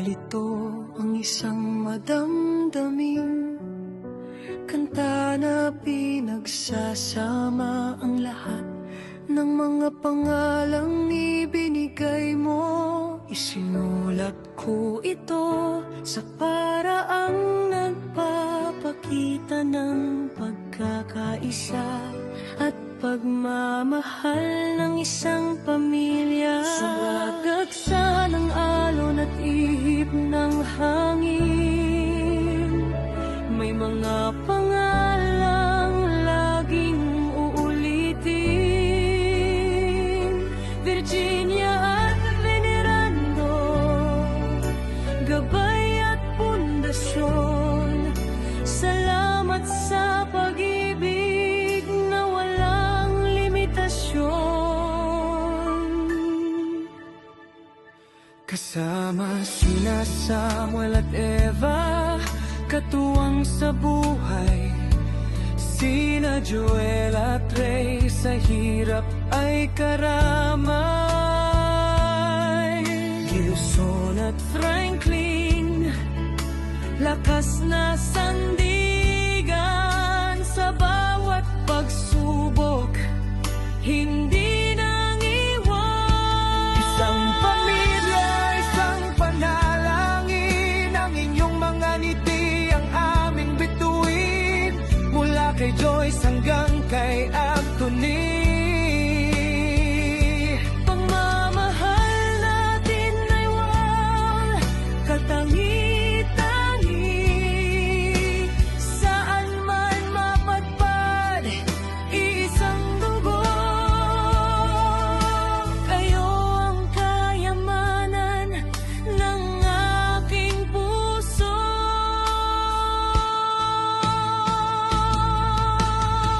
Nalilito ang isang madamdaming kanta na pinagsasama ang lahat ng mga pangalang ibinigay mo. Isinulat ko ito sa paraang nagpapakita ng pagkakaisa at pagmamahal ng isang pamilya. Sumagagsa ng alon at ihip ng hangin, may mga pangalang laging uulitin. Virginia at Venerando, gabay at pundasyon. Salamat sa pag-ibig na walang limitasyon. Kasama sina Samuel at Eva, katuwang sa buhay. Sina Joel at Ray, sa hirap ay karamay. Gilson at Franklin, lakas na sandigan sa bawat pagsubok, hindi nang iwan. Isang pamilya, isang panalangin, ang inyong mga ngiti ang aming bituin, mula kay Joyce hanggang kay Anthony. Pagmamahal natin ay walang katangi-tangi, saan man mapadpad, iisang dugo. Kayo ang kayamanan ng aking puso.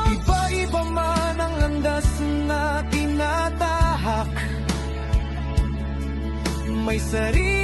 Iba-iba man ang landas na tinatahak, may sarili